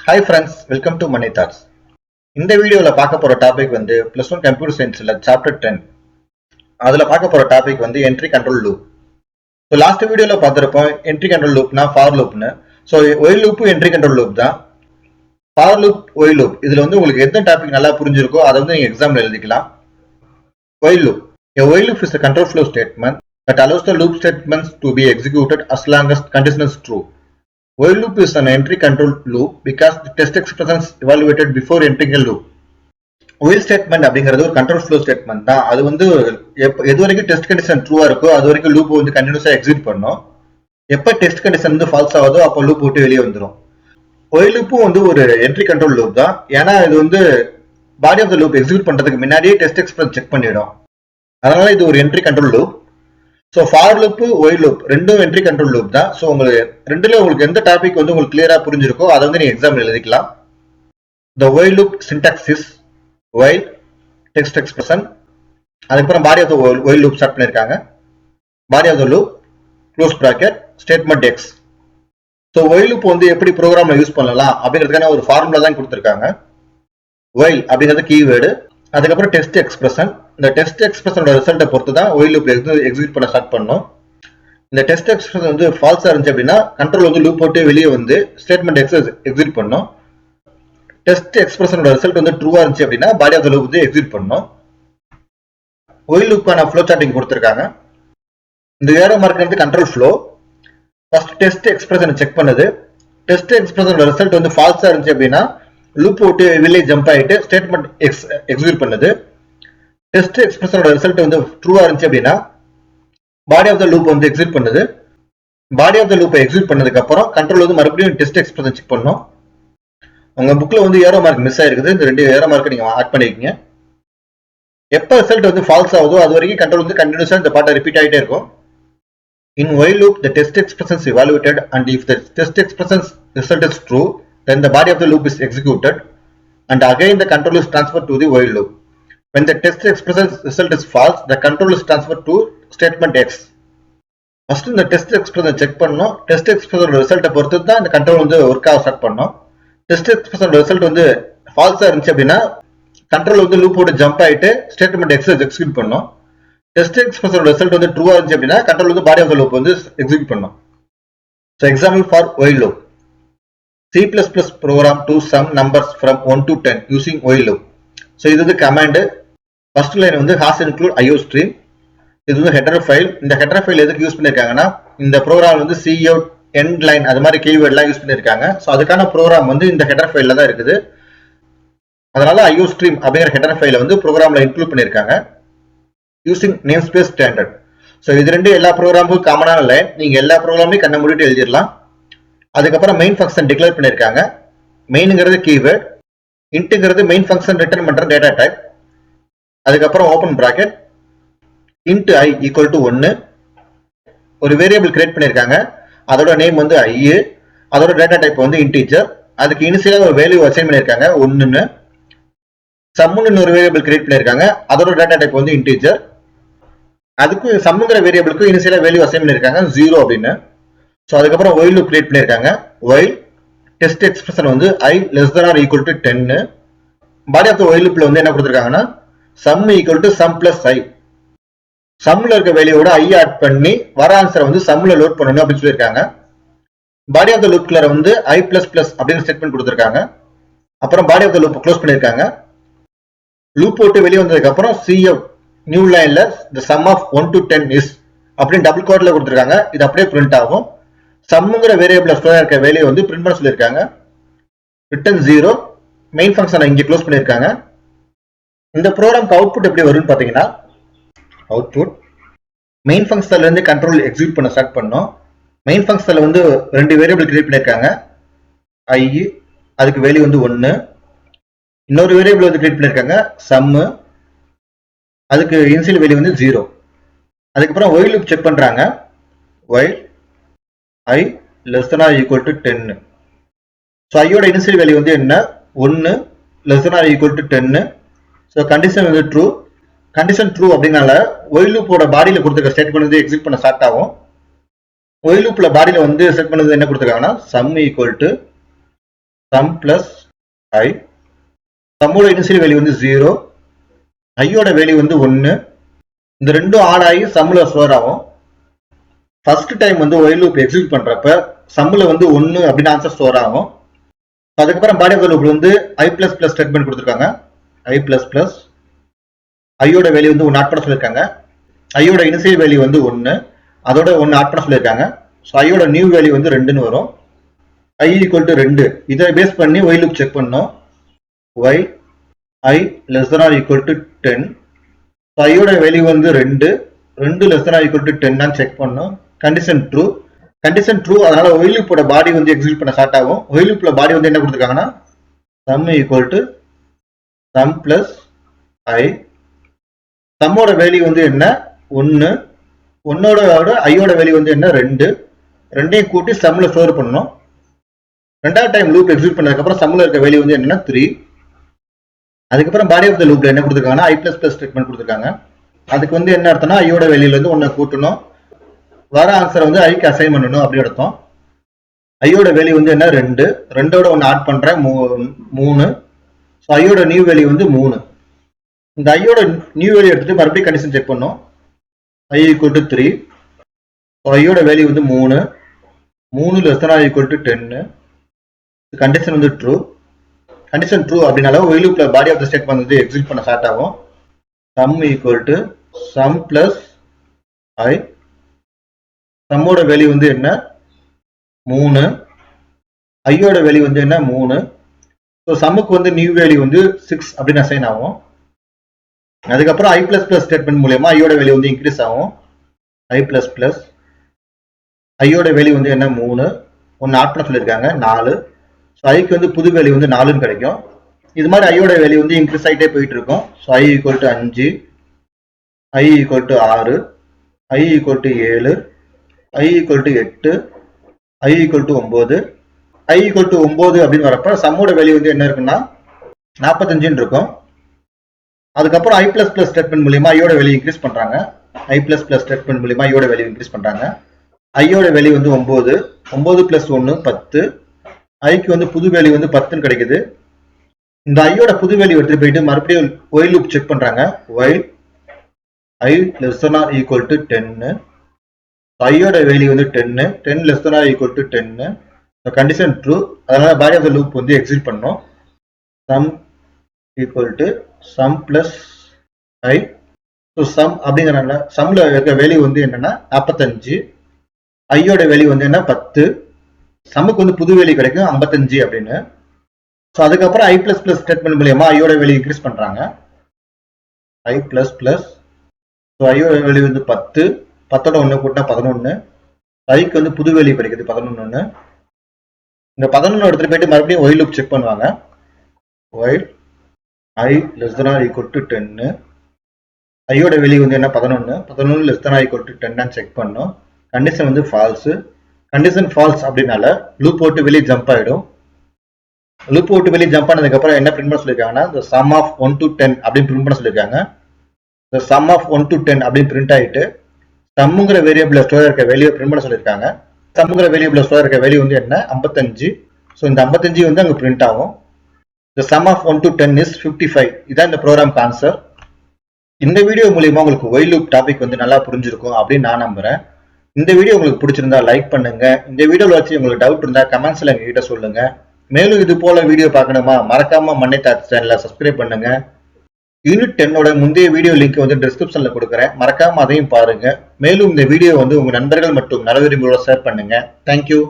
Hi friends, welcome to Mannai Thoughts. இந்த வீடியோல பார்க்க போற டாபிக் வந்து +1 கம்ப்யூட்டர் சயின்ஸ்ல சாப்டர் 10. அதுல பார்க்க போற டாபிக் வந்து entry control loop. So last வீடியோல பார்த்திருப்போம் என்ட்ரி கண்ட்ரோல் லூப்னா ஃபார் லூப்னு. So while loop entry control loop தான். ஃபார் லூப் ஒயில் லூப் இதுல வந்து உங்களுக்கு எந்த டாபிக் நல்லா புரிஞ்சிருக்கோ அதை வந்து நீங்க எக்ஸாம்ல எழுதிக்கலாம். While loop. A while loop is a control flow statement that allows the loop statements to be executed as long as condition is true. While loop is an entry control loop because the test expressions evaluated before entering a loop. While statement அப்படிங்கிறது ஒரு control flow statement தான். அது வந்து எது வரைக்கும் test condition ட்ரூவா இருக்கோ அது வரைக்கும் லூப் வந்து கண்டினியூஸா எக்ஸிக்யூட் பண்ணும். எப்ப டெஸ்ட் கண்டிஷன் வந்து ஃபால்ஸ் ஆகுதோ அப்போ லூப் விட்டு வெளியே வந்துடும். while லூப்பும் வந்து ஒரு என்ட்ரி கண்ட்ரோல் லூப் தான். ஏன்னா இது வந்து body of the loop execute பண்றதுக்கு முன்னாடியே டெஸ்ட் எக்ஸ்பிரஸ் செக் பண்ணிடும். அதனால இது ஒரு entry control loop. So for loop while loop ரெண்டும் என்ட்ரி கண்ட்ரோல் லூப் தான். ஸோ உங்களுக்கு ரெண்டுல உங்களுக்கு எந்த டாபிக் வந்து உங்களுக்கு கிளியரா புரிஞ்சிருக்கோ அதை வந்து நீங்க எக்ஸாம்ல எழுதிக்கலாம். The while loop syntax is while text expression. அதுக்கப்புறம் body of the while loop start பண்ணிருக்காங்க. Body of the loop close bracket statement X. So while loop வந்து எப்படி ப்ரோக்ராம்ல யூஸ் பண்ணலாம் அப்படிங்கிறதுக்கான ஒரு ஃபார்முலா தான் கொடுத்துருக்காங்க. ஒயில் அப்படிங்கிறது கீவேர்டு, அதுக்கப்புறம் டெஸ்ட் எக்ஸ்பிரஷன். இந்த டெஸ்ட் எக்ஸ்பிரஷனோட ரிசல்ட்டை பொறுத்து தான் ஒயில் லூப் எக்ஸிக்யூட் பண்ண ஸ்டார்ட் பண்ணணும். இந்த டெஸ்ட் எக்ஸ்பிரஷன் வந்து ஃபால்ஸா இருந்துச்சு அப்படின்னா கண்ட்ரோல் வந்து லூப் போட்டு வெளியே வந்து ஸ்டேட்மெண்ட் எக்ஸ் எக்ஸிக்யூட் பண்ணணும். டெஸ்ட் எக்ஸ்பிரஷனோட ரிசல்ட் வந்து ட்ரூவா இருந்துச்சு அப்படின்னா பாடி ஆஃப் த லூப் வந்து எக்ஸிக்யூட் பண்ணணும். ஒயில் லூப்க்கான ஃப்ளோ சார்ட்டிங் கொடுத்துருக்காங்க. இந்த ஏரோ மார்க் வந்து கண்ட்ரோல் ஃப்ளோ. ஃபர்ஸ்ட் டெஸ்ட் எக்ஸ்பிரஷனை செக் பண்ணுது. டெஸ்ட் எக்ஸ்பிரஷனோட ரிசல்ட் வந்து ஃபால்ஸா இருந்துச்சு அப்படின்னா லூப் விட்டு வெளியே ஜம்ப் ஆயிட்டு ஸ்டேட்மெண்ட் எக்ஸ் எக்ஸிக்யூட் பண்ணுது. டெஸ்ட் எக்ஸ்பிரஷனோட ரிசல்ட் வந்து ட்ரூவா இருந்துச்சு அப்படின்னா பாடி ஆஃப் த லூப் வந்து எக்ஸிக்யூட் பண்ணுது. பாடி ஆஃப் த லூப்பை எக்ஸிக்யூட் பண்ணதுக்கு அப்புறம் கண்ட்ரோல் வந்து மறுபடியும் டெஸ்ட் எக்ஸ்பிரஷன் செக் பண்ணணும். உங்க புக்ல வந்து ஏரோ மார்க் மிஸ் ஆயிருக்குது. இந்த ரெண்டு ஏரோ மார்க்கை நீங்க ஆட் பண்ணிருக்கீங்க. எப்ப ரிசல்ட் வந்து ஃபால்ஸ் ஆகுதோ அது வரைக்கும் கண்ட்ரோல் வந்து கண்டினியூஸா இந்த பாட்டை ரிப்பீட் ஆகிட்டே இருக்கும். In while loop, the test expression is evaluated, and if the test expression's result is true, then the body of the loop is executed, and again the control is transferred to the while loop. When the test expression's result is false, the control is transferred to statement X. First இந்த test expression check பண்ணணும். Test எக்ஸ்பிரஷனோட ரிசல்ட்டை பொறுத்து தான் இந்த control வந்து work ஆக start பண்ணணும். Test எக்ஸ்பிரஷனோட ரிசல்ட் வந்து ஃபால்ஸா இருந்துச்சு அப்படின்னா கண்ட்ரோல் வந்து லூப் போட்டு ஜம்ப் ஆயிட்டு ஸ்டேட்மெண்ட் எக்ஸ் எக்ஸிக்யூட் பண்ணணும். டெஸ்ட் எக்ஸ்பிரஷனோட ரிசல்ட் வந்து ட்ரூவா இருந்துச்சு அப்படின்னா கண்ட்ரோல் வந்து பாடி ஆஃப் த லூப் வந்து எக்ஸிக்யூட் பண்ணணும். So example for while loop. C++ program to sum numbers from 1 to 10 using while loop. So இது வந்து கமாண்ட். ஃபர்ஸ்ட் லைன் வந்து has include IO stream. இது வந்து ஹெடர் ஃபைல். இந்த header file எதுக்கு use பண்ணிருக்காங்கன்னா இந்த ப்ரோக்ராம் வந்து cout end line அது மாதிரி கீவேர்ட்லாம் யூஸ் பண்ணிருக்காங்க. ஸோ அதுக்கான ப்ரோக்ராம் வந்து இந்த ஹெடர் ஃபைல்ல தான் இருக்குது. அதனால IO stream அப்படிங்கிற ஹெடர் ஃபைலை வந்து ப்ரோக்ராம்ல இன்க்ளூட் பண்ணிருக்காங்க using name space standard. So இது ரெண்டு எல்லா ப்ரோக்ராமுக்கும் காமனான லைன். நீங்க எல்லா ப்ரோக்ராமையும் கண்ண மூடிட்டு எழுதிடலாம். அதுக்கப்புறம் மெயின் ஃபங்க்ஷன் டிக்ளேர் பண்ணிருக்காங்க. மெயின்ங்கிறது கீவேர்ட், இன்ட்ங்கிறது மெயின் ஃபங்க்ஷன் ரிட்டர்ன் பண்ற டேட்டா டைப். அதுக்கப்புறம் open bracket int I equal to 1. ஒரு வேரியபிள் கிரியேட் பண்ணிருக்காங்க. அதோட நேம் வந்து I. அதோட டேட்டா டைப் வந்து இன்டீஜர். அதுக்கு இனிஷியலா ஒரு வேல்யூ அசைன் பண்ணிருக்காங்க 1ன்னு. சம்முன்னு ஒரு வேரியபிள் கிரியேட் பண்ணிருக்காங்க. அதோட டேட்டா டைப் வந்து இன்டீஜர். அதுக்கு சம்முங்கிற வேரியபிளுக்கு இனிஷியலா வேல்யூ அசைன் பண்ணிருக்காங்க 0 அப்படின்னு. ஸோ அதுக்கப்புறம் while loop கிரியேட் பண்ணிருக்காங்க. while டெஸ்ட் எக்ஸ்பிரஷன் வந்து I less than or equal to 10. Body of the while loopல வந்து என்ன கொடுத்துருக்காங்கன்னா sum equal to sum plus I. சம்ல இருக்க வேல்யூவோட I ஆட் பண்ணி வர ஆன்சரை வந்து சம்ல லோட் பண்ணணும் அப்படின்னு சொல்லியிருக்காங்க. பாடி ஆஃப் த லூப்ல வந்து I பிளஸ் பிளஸ் அப்படின்னு ஸ்டேட்மெண்ட் கொடுத்துருக்காங்க. அப்புறம் body of the loop close பண்ணிருக்காங்க. லூப் போட்டு வெளியே வந்ததுக்கு அப்புறம் cout நியூ லைன்ல the sum of 1 to 10 is அப்படின்னு டபுள் கோட்ல கொடுத்துருக்காங்க. இது அப்படியே பிரிண்ட் ஆகும். சம்முங்கிற வேரியபிள் ஸ்டோர் இருக்க வேல்யூ வந்து பிரிண்ட் பண்ண சொல்லியிருக்காங்க. ரிட்டர்ன் 0. மெயின் ஃபங்க்ஷனை இங்கே க்ளோஸ் பண்ணியிருக்காங்க. இந்த ப்ரோக்ராம்க்கு அவுட்புட் எப்படி வரும்னு பார்த்தீங்கன்னா அவுட்புட் மெயின் ஃபங்க்ஷன்ல இருந்து கண்ட்ரோல் எக்ஸிக்யூட் பண்ண ஸ்டார்ட் பண்ணோம். மெயின் ஃபங்க்ஷன்ல வந்து ரெண்டு வேரியபிள் கிரியேட் பண்ணியிருக்காங்க. I அதுக்கு வேல்யூ வந்து 1. இன்னொரு வேரியபிள் வந்து கிரியேட் பண்ணிருக்காங்க சம். அதுக்கு இனிஷியல் வேல்யூ வந்து 0. அதுக்கப்புறம் while loop செக் பண்றாங்க. while I less than or equal to 10. So ஐயோட இனிஷியல் வேல்யூ வந்து என்ன 1 less than or equal to 10. So condition வந்து ட்ரூ. கண்டிஷன் ட்ரூ அப்படின்னால while loopோட பாடியில கொடுத்துருக்க ஸ்டேட்மெண்ட் வந்து எக்ஸிக்யூட் பண்ண ஸ்டார்ட் ஆகும். while loopல பாடியில வந்து செட் பண்ணது என்ன கொடுத்துருக்காங்கன்னா sum equal to sum plus I. சம்மோட இனிஷியல் வேல்யூ வந்து 0, ஐயோட வேல்யூ வந்து 1. இந்த ரெண்டும் ஆட் ஆகி சம்ல ஸ்டோர் ஆகும். ஃபர்ஸ்ட் டைம் வந்து ஒயில் லூப் எக்ஸிக்யூட் பண்றப்ப சம்ல வந்து 1 அப்படின்னு ஆன்சர் ஸ்டோர் ஆகும். அதுக்கப்புறம் பாடி ஆஃப் த லூப் வந்து I++ ஸ்டேட்மெண்ட் கொடுத்துருக்காங்க. I++, ஐயோட வேல்யூ வந்து 1 ஆட் பண்ண சொல்லியிருக்காங்க. ஐயோட இனிஷியல் வேல்யூ வந்து 1, அதோட 1 ஆட் பண்ண சொல்லியிருக்காங்க. ஸோ ஐயோட நியூ வேல்யூ வந்து 2ன்னு வரும். I = 2 இதை பேஸ் பண்ணி ஒயில் லூப் செக் பண்ணோம். while I < 10. ஐயோட வேல்யூ வந்து 2 < 10 செக் பண்ணோம். கண்டிஷன் ட்ரூ, அதனால ஒயில் லூப்போட பாடி வந்து எக்ஸிக்யூட் பண்ண ஸ்டார்ட் ஆகும். ஒயில் லூப்ல பாடி வந்து என்ன கொடுத்துருக்காங்கன்னா sum = sum plus I. சம்மோட வேல்யூ வந்து என்ன 1, ஐயோட வேல்யூ வந்து என்ன 2, ரெண்டையும் கூட்டி சம்ல ஸ்டோர் பண்ணணும். ரெண்டாவது டைம் லூப் எக்ஸிக்யூட் பண்ணதுக்கு அப்புறம் சம்ல இருக்க வேல்யூ வந்து என்னன்னா 3. அதுக்கப்புறம் பாடி ஆஃப் த லூப்ல என்ன கொடுத்துருக்காங்கன்னா I++ ஸ்டேட்மெண்ட் கொடுத்துருக்காங்க. அதுக்கு வந்து என்ன அர்த்தம்னா ஐயோட வேல்யூல இருந்து 1 கூட்டணும், வர ஆன்சர் வந்து ஐக்கு அசைன் பண்ணணும் அப்படி அர்த்தம். ஐயோட வேல்யூ வந்து என்ன 2, 2ஓட 1 ஆட் பண்றேன் 3. ஸோ ஐயோட நியூ வேல்யூ வந்து 3. இந்த ஐயோட நியூ வேல்யூ எடுத்துட்டு மறுபடியும் கண்டிஷன் செக் பண்ணோம். I = 3. ஐயோட வேல்யூ வந்து 3 < 10. கண்டிஷன் வந்து ட்ரூ. கண்டிஷன் ட்ரூ அப்படினால ஒயில் லூப்ல பாடி ஆஃப் த ஸ்டேட்மெண்ட் வந்து எக்ஸிக்யூட் பண்ண ஸ்டார்ட் ஆகும். sum = sum plus I. சம்மோட வேல்யூ வந்து என்ன 3, ஐயோட வேல்யூ வந்து என்ன 3. ஸோ சம்முக்கு வந்து நியூ வேல்யூ வந்து 6 அப்படின்னு அசைன் ஆகும். அதுக்கப்புறம் I++ ஸ்டேட்மெண்ட் மூலமா ஐயோட வேல்யூ வந்து இன்க்ரீஸ் ஆகும். I++, ஐயோட வேல்யூ வந்து என்ன 3, 1 ஆட் பண்ண சொல்லியிருக்காங்க 4. ஸோ ஐக்கு வந்து புது வேல்யூ வந்து 4ன்னு கிடைக்கும். இது மாதிரி ஐயோட வேல்யூ வந்து இன்க்ரீஸ் ஆகிட்டே போயிட்டு இருக்கும். So I = 5, I = 6, I = 7, I = 8, I = 9. I = 9 அப்படின்னு வரப்ப சம்மோட வேல்யூ வந்து என்ன இருக்குன்னா 45 இருக்கும். அதுக்கப்புறம் I++ ஸ்டேட்மெண்ட் மூலமா ஐயோட வேல்யூ இன்க்ரீஸ் பண்றாங்க. I++ ஸ்டேட்மெண்ட் மூலமா ஐயோட வேல்யூ இன்க்ரீஸ் பண்றாங்க. ஐயோட வேல்யூ வந்து 9, 9 + 1 10. ஐக்கு வந்து புது வேல்யூ வந்து 10ன்னு கிடைக்குது. இந்த ஐயோட புது வேல்யூ எடுத்துட்டு போயிட்டு மறுபடியும் ஒயில் லூப் செக் பண்றாங்க. while I < 10. ஐயோட வேல்யூ வந்து 10, 10 < 10. கண்டிஷன் ட்ரூ, அதனால பாடி ஆஃப் த லூப் வந்து எக்ஸிக்யூட் பண்ணோம். sum = sum plus I. So sum அப்படிங்கிறனால சம்ல இருக்க வேல்யூ வந்து என்னன்னா 45, ஐயோட வேல்யூ வந்து என்ன 10. சம்முக்கு வந்து புது வேல்யூ கிடைக்கும் 55 அப்படின்னு. ஸோ அதுக்கப்புறம் I++ ஸ்டேட்மெண்ட் மூலமா ஐயோட வேல்யூ இன்க்ரீஸ் பண்றாங்க. I++, ஸோ ஐயோட வேல்யூ வந்து 10, 10ஓட 1 கூட்டினா 11. ஐக்கு வந்து புது வேல்யூ கிடைக்குது 11. இந்த 11 எடுத்துட்டு போயிட்டு மறுபடியும் ஒயில் லூப் செக் பண்ணுவாங்க. while I < 10. ஐயோட வேல்யூ வந்து என்ன 11, 11 < 10 செக் பண்ணோம். கண்டிஷன் வந்து ஃபால்ஸ். கண்டிஷன் ஃபால்ஸ் அப்படின்னால லூப் போட்டு வெளியே ஜம்ப் ஆயிடும். லூப் போட்டு வெளியே ஜம்ப் ஆனதுக்கு அப்புறம் என்ன பிரிண்ட் பண்ண சொல்லியிருக்காங்கன்னா the sum of 1 to 10 அப்படின்னு பிரிண்ட் பண்ண சொல்லியிருக்காங்க. the sum of 1 to 10 அப்படின்னு பிரிண்ட் ஆயிட்டு சம்முங்கிற வேரியபிள் ஸ்டோர் இருக்க வேல்யூ பிரிண்ட் பண்ண சொல்லியிருக்காங்க. சம்முங்கிற வேரியபிள் ஸ்டோர் இருக்க வேல்யூ வந்து என்ன 55. ஸோ இந்த 55 வந்து அங்கே பிரிண்ட் ஆகும். the sum of 1 to 10 is 55. இதான் இந்த ப்ரோக்ராம் ஆன்சர். இந்த வீடியோ மூலியமா உங்களுக்கு ஒயில் லூப் டாபிக் வந்து நல்லா புரிஞ்சிருக்கும் அப்படின்னு நான் நம்புறேன். இந்த வீடியோ உங்களுக்கு பிடிச்சிருந்தா லைக் பண்ணுங்க. இந்த வீடியோல வச்சு உங்களுக்கு டவுட் இருந்தா கமெண்ட்ஸ்ல எங்ககிட்ட சொல்லுங்க. மேலும் இது போல வீடியோ பார்க்கணுமா மறக்காம மண்ணை தாட்ஸ் சேனலை சப்ஸ்கிரைப் பண்ணுங்க. யூனிட் 10ஓட முந்தைய வீடியோ லிங்க் வந்து டிஸ்கிரிப்ஷன்ல கொடுக்குறேன், மறக்காம அதையும் பாருங்க. மேலும் இந்த வீடியோ வந்து உங்க நண்பர்கள் மற்றும் நல விரும்பிகளோட ஷேர் பண்ணுங்க. தேங்க்யூ.